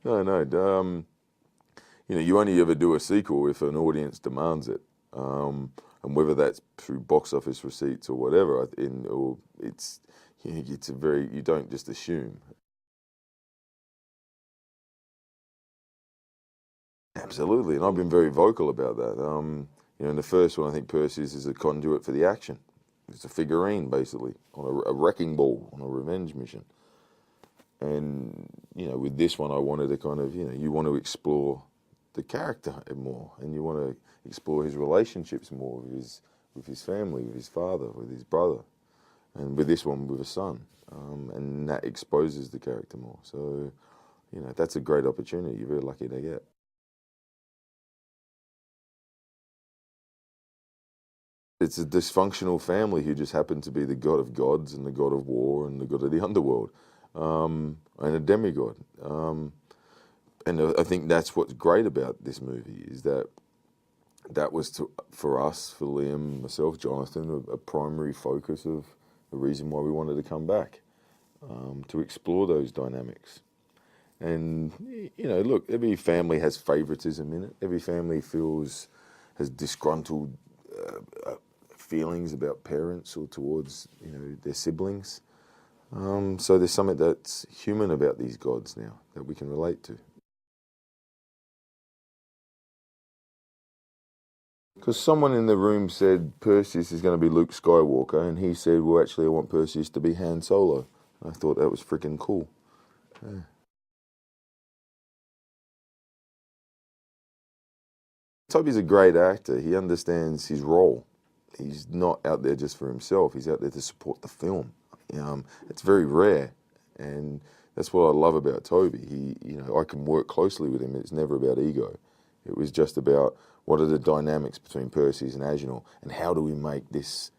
No, no. You only ever do a sequel if an audience demands it, and whether that's through box office receipts or whatever. It's a very, you don't just assume. Absolutely, and I've been very vocal about that. In the first one, I think Perseus is a conduit for the action. It's a figurine, basically, on a wrecking ball, on a revenge mission. And, with this one, I wanted to kind of, you want to explore the character more, and you want to explore his relationships more with his family, with his father, with his brother, and with this one, with a son. And that exposes the character more. So, that's a great opportunity. You're very lucky to get. It's a dysfunctional family who just happen to be the god of gods and the god of war and the god of the underworld, and a demigod. And I think that's what's great about this movie is that was for us, for Liam, myself, Jonathan, a primary focus of the reason why we wanted to come back, to explore those dynamics. And, look, every family has favoritism in it. Every family has disgruntled feelings about parents or towards, their siblings. So there's something that's human about these gods now that we can relate to. Because someone in the room said Perseus is going to be Luke Skywalker, and he said, well, actually, I want Perseus to be Han Solo. I thought that was freaking cool. Yeah. Toby's a great actor. He understands his role. He's not out there just for himself. He's out there to support the film. It's very rare, and that's what I love about Toby. I can work closely with him. It's never about ego. It was just about what are the dynamics between Perseus and Agenor, and how do we make this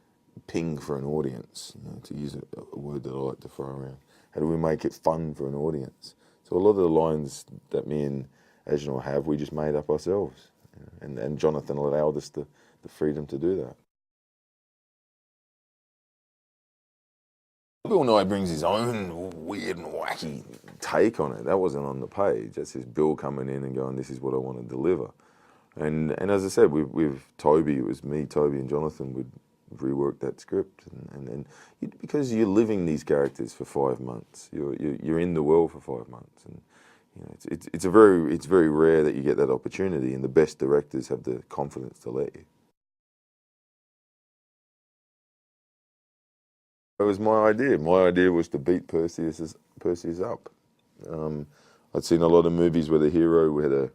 ping for an audience, to use a word that I like to throw around. How do we make it fun for an audience? So a lot of the lines that me and Agenor have, we just made up ourselves. And Jonathan allowed us the freedom to do that. Bill Nye brings his own weird and wacky take on it. That wasn't on the page. That's his Bill coming in and going, this is what I want to deliver. And as I said, with Toby, it was me, Toby, and Jonathan would rework that script. And because you're living these characters for 5 months, you're in the world for 5 months, and it's very rare that you get that opportunity, and the best directors have the confidence to let you. It was my idea. My idea was to beat Perseus up. I'd seen a lot of movies where the hero had a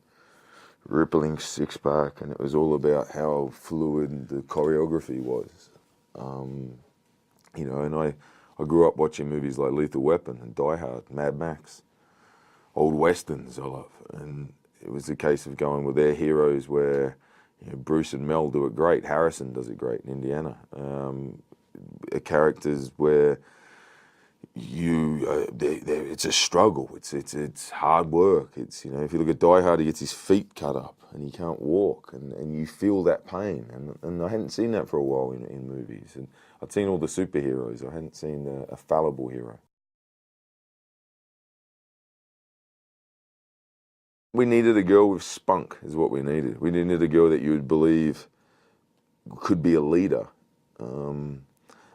rippling six-pack, and it was all about how fluid the choreography was. And I grew up watching movies like Lethal Weapon and Die Hard, Mad Max, old westerns I love. And it was a case of going with their heroes where Bruce and Mel do it great. Harrison does it great in Indiana. Characters where it's a struggle. It's hard work. If you look at Die Hard, he gets his feet cut up and he can't walk, and you feel that pain. And I hadn't seen that for a while in movies. And I'd seen all the superheroes. I hadn't seen a fallible hero. We needed a girl with spunk, is what we needed. We needed a girl that you would believe could be a leader.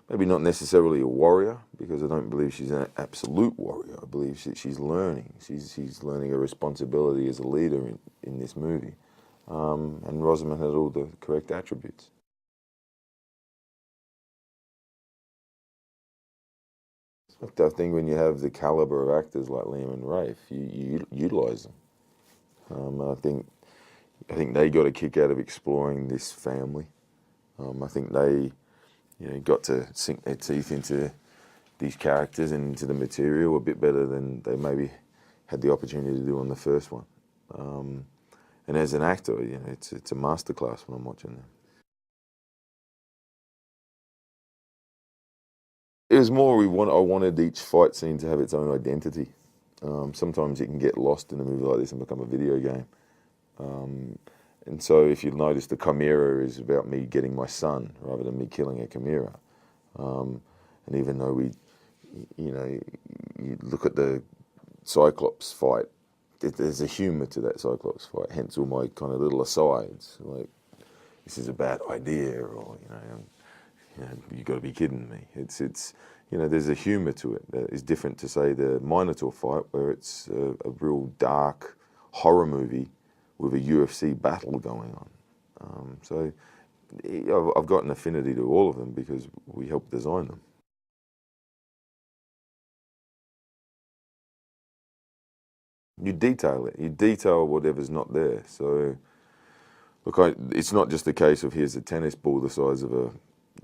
Maybe not necessarily a warrior, because I don't believe she's an absolute warrior. I believe she's learning. She's learning a responsibility as a leader in this movie. And Rosamund had all the correct attributes. I think when you have the caliber of actors like Liam and Rafe, you utilise them. I think they got a kick out of exploring this family. I think they got to sink their teeth into these characters and into the material a bit better than they maybe had the opportunity to do on the first one. And as an actor, it's a masterclass when I'm watching them. It was more I wanted each fight scene to have its own identity. Sometimes it can get lost in a movie like this and become a video game. And so if you'll notice, the Chimera is about me getting my son rather than me killing a Chimera. And even though you look at the Cyclops fight, there's a humour to that Cyclops fight, hence all my kind of little asides, like, this is a bad idea, or, you got to be kidding me. It's there's a humour to it that is different to, say, the Minotaur fight, where it's a real dark horror movie with a UFC battle going on. So I've got an affinity to all of them because we helped design them. You detail it. You detail whatever's not there. So, look, it's not just a case of here's a tennis ball the size of a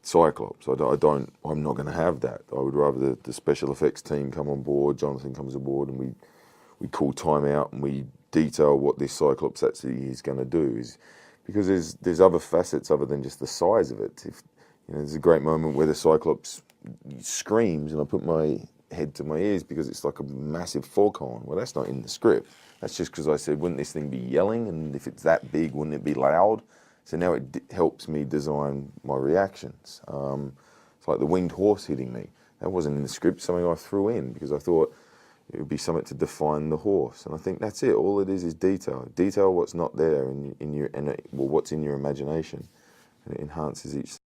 Cyclops. I'm not going to have that. I would rather the special effects team come on board, Jonathan comes aboard, and we call time out and we detail what this Cyclops actually is going to do. Because there's other facets other than just the size of it. There's a great moment where the Cyclops screams, and I put my head to my ears because it's like a massive foghorn. Well, that's not in the script. That's just because I said, wouldn't this thing be yelling? And if it's that big, wouldn't it be loud? So now it helps me design my reactions. It's like the winged horse hitting me. That wasn't in the script, something I threw in because I thought it would be something to define the horse. And I think that's it. All it is detail. Detail what's not there what's in your imagination, and it enhances each.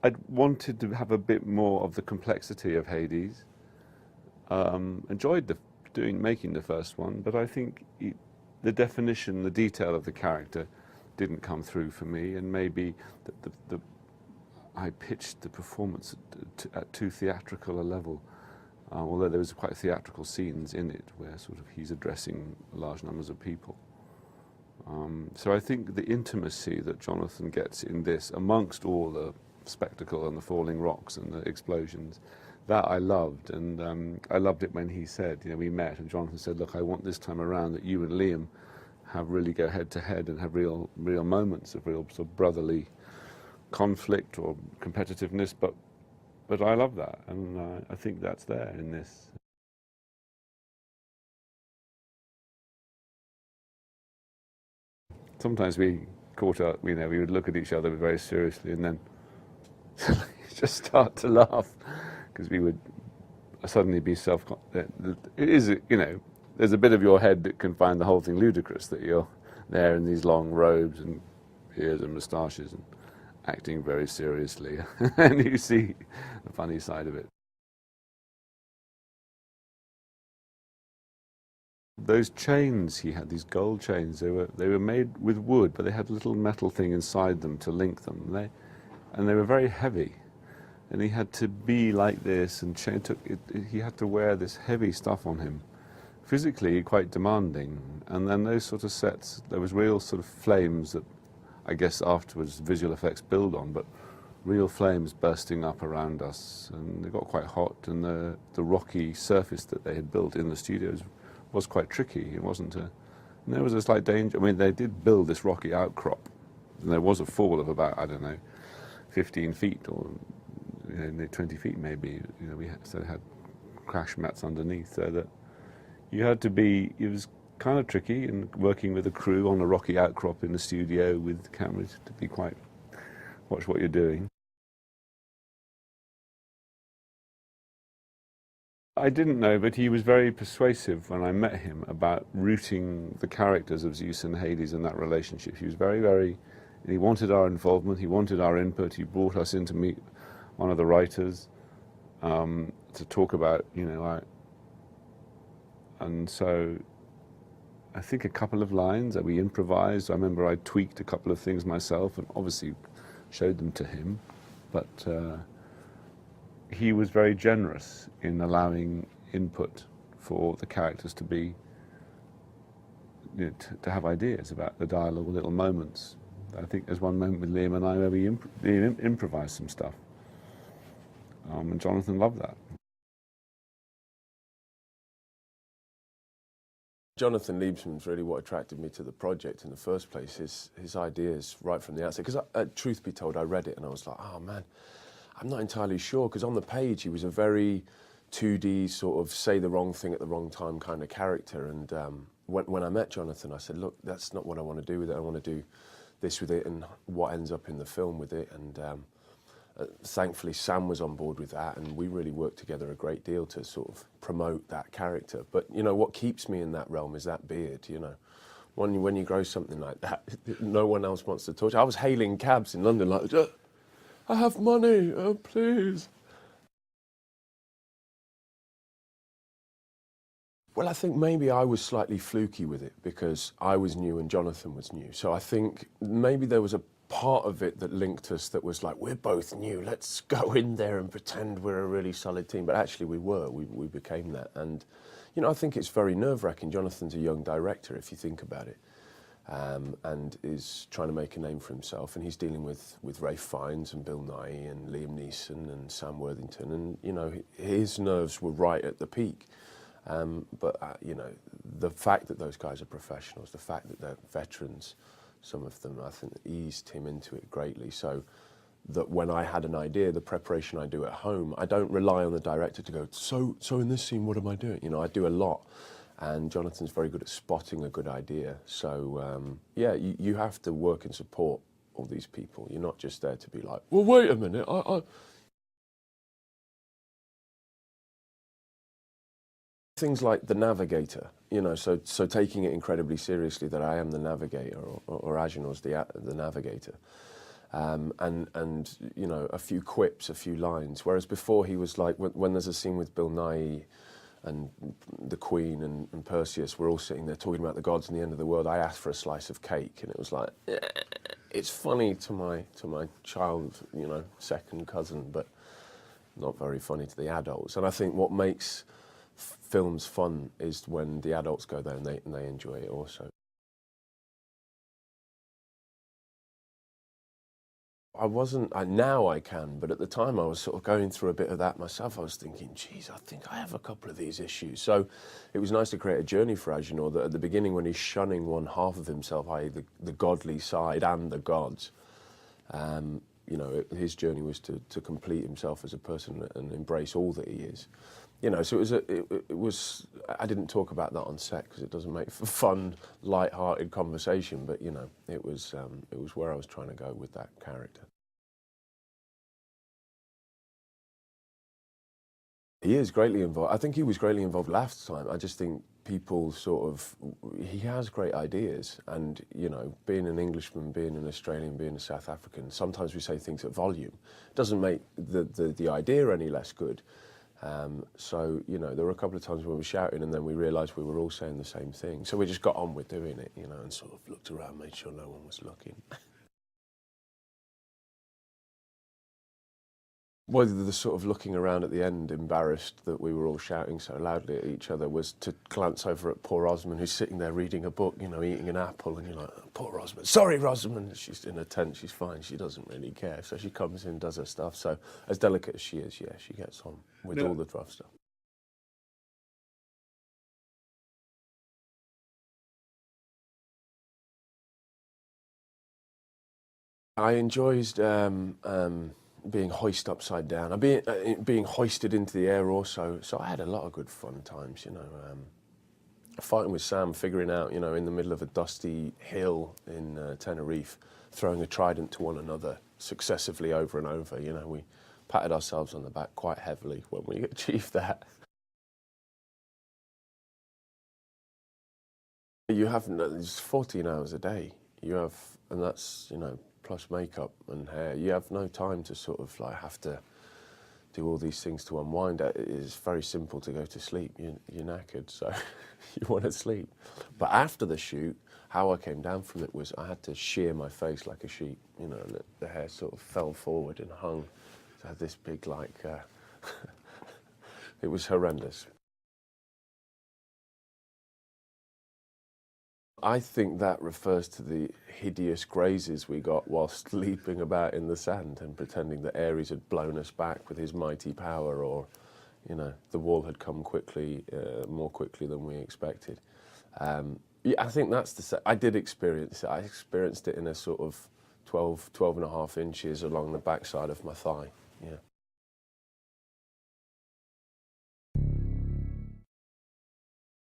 I wanted to have a bit more of the complexity of Hades. Enjoyed making the first one, but I think the definition, the detail of the character didn't come through for me, and maybe I pitched the performance at too theatrical a level, although there was quite theatrical scenes in it where sort of he's addressing large numbers of people. So I think the intimacy that Jonathan gets in this, amongst all the spectacle and the falling rocks and the explosions, that I loved. And I loved it when he said, we met and Jonathan said, look, I want this time around that you and Liam really go head to head and have real moments of real sort of brotherly conflict or competitiveness, but I love that, and I think that's there in this. Sometimes we caught up, we would look at each other very seriously and then just start to laugh because we would suddenly be it is, there's a bit of your head that can find the whole thing ludicrous, that you're there in these long robes and beards and moustaches and acting very seriously, and you see the funny side of it. Those chains he had, these gold chains, they were made with wood, but they had a little metal thing inside them to link them. And they were very heavy, and he had to be like this, and he had to wear this heavy stuff on him, physically quite demanding. And then those sort of sets, there was real sort of flames that I guess afterwards visual effects build on, but real flames bursting up around us, and they got quite hot, and the rocky surface that they had built in the studios was quite tricky. It wasn't and there was a slight danger. I mean, they did build this rocky outcrop, and there was a fall of about, I don't know, 15 feet or 20 feet maybe. We had crash mats underneath, so that you had to be. It was kind of tricky, and working with a crew on a rocky outcrop in the studio with cameras to be quite watch what you're doing. I didn't know, but he was very persuasive when I met him about rooting the characters of Zeus and Hades in that relationship. He was very, he wanted our involvement, he wanted our input, he brought us in to meet one of the writers to talk about, and so I think a couple of lines that we improvised. I remember I tweaked a couple of things myself and obviously showed them to him, but he was very generous in allowing input for the characters to be, to have ideas about the dialogue, little moments. I think there's one moment with Liam and I where we improvised some stuff, and Jonathan loved that. Jonathan Liebesman's really what attracted me to the project in the first place, his ideas right from the outset. Because truth be told, I read it and I was like, oh man, I'm not entirely sure, because on the page he was a very 2D sort of say the wrong thing at the wrong time kind of character. And when I met Jonathan, I said, look, that's not what I want to do with it. I want to do this with it and what ends up in the film with it. And Thankfully, Sam was on board with that, and we really worked together a great deal to sort of promote that character. But, you know, what keeps me in that realm is that beard, you know. When you grow something like that, no one else wants to touch. I was hailing cabs in London like, I have money, oh, please. Well, I think maybe I was slightly fluky with it because I was new and Jonathan was new. So I think maybe there was a part of it that linked us that was like, we're both new, let's go in there and pretend we're a really solid team. But actually we became that. And, you know, I think it's very nerve-wracking. Jonathan's a young director, if you think about it, and is trying to make a name for himself. And he's dealing with Ralph Fiennes and Bill Nighy and Liam Neeson and Sam Worthington. And, you know, his nerves were right at the peak. But you know, the fact that those guys are professionals, the fact that they're veterans, some of them, I think eased him into it greatly. So that when I had an idea, the preparation I do at home, I don't rely on the director to go, so in this scene, what am I doing? You know, I do a lot. And Jonathan's very good at spotting a good idea. So, yeah, you have to work and support all these people. You're not just there to be like, well, wait a minute, Things like the navigator, you know, so taking it incredibly seriously that I am the navigator, or Agenor's the navigator, and you know, a few quips, a few lines. Whereas before he was like, when there's a scene with Bill Nighy and the Queen and Perseus, we're all sitting there talking about the gods and the end of the world. I asked for a slice of cake, and it was like, it's funny to my child, you know, second cousin, but not very funny to the adults. And I think what makes films fun is when the adults go there and they enjoy it also. I wasn't, now I can, but at the time I was sort of going through a bit of that myself. I was thinking, geez, I think I have a couple of these issues. So it was nice to create a journey for Agenor that at the beginning, when he's shunning one half of himself, i.e. the godly side and the gods, you know, his journey was to complete himself as a person and embrace all that he is. You know, so it was. I didn't talk about that on set because it doesn't make for fun, light-hearted conversation. But you know, it was where I was trying to go with that character. He is greatly involved. I think he was greatly involved last time. I just think people sort of. He has great ideas, and you know, being an Englishman, being an Australian, being a South African, sometimes we say things at volume. It doesn't make the idea any less good. So, you know, there were a couple of times when we were shouting and then we realised we were all saying the same thing. So we just got on with doing it, you know, and sort of looked around, made sure no one was looking. Well, the sort of looking around at the end, embarrassed that we were all shouting so loudly at each other, was to glance over at poor Rosamund, who's sitting there reading a book, you know, eating an apple, and you're like, oh, poor Rosamund. Sorry, Rosamund. She's in a tent. She's fine. She doesn't really care. So she comes in, does her stuff. So as delicate as she is, yeah, she gets on with all the rough stuff. I enjoyed being hoisted upside down. Being hoisted into the air also. So I had a lot of good fun times, you know. Fighting with Sam, figuring out, you know, in the middle of a dusty hill in Tenerife, throwing a trident to one another successively over and over. You know, we patted ourselves on the back quite heavily when we achieved that. You have, it's 14 hours a day. You have, and that's, you know, plus makeup and hair. You have no time to sort of like have to do all these things to unwind. It is very simple to go to sleep. You're knackered, so you want to sleep. But after the shoot, how I came down from it was I had to shear my face like a sheep. You know, the hair sort of fell forward and hung. So I had this big, like, it was horrendous. I think that refers to the hideous grazes we got whilst leaping about in the sand and pretending that Ares had blown us back with his mighty power, or, you know, the wall had come quickly, more quickly than we expected. Yeah, I think that's I did experience it. I experienced it in a sort of 12 and a half inches along the backside of my thigh. Yeah.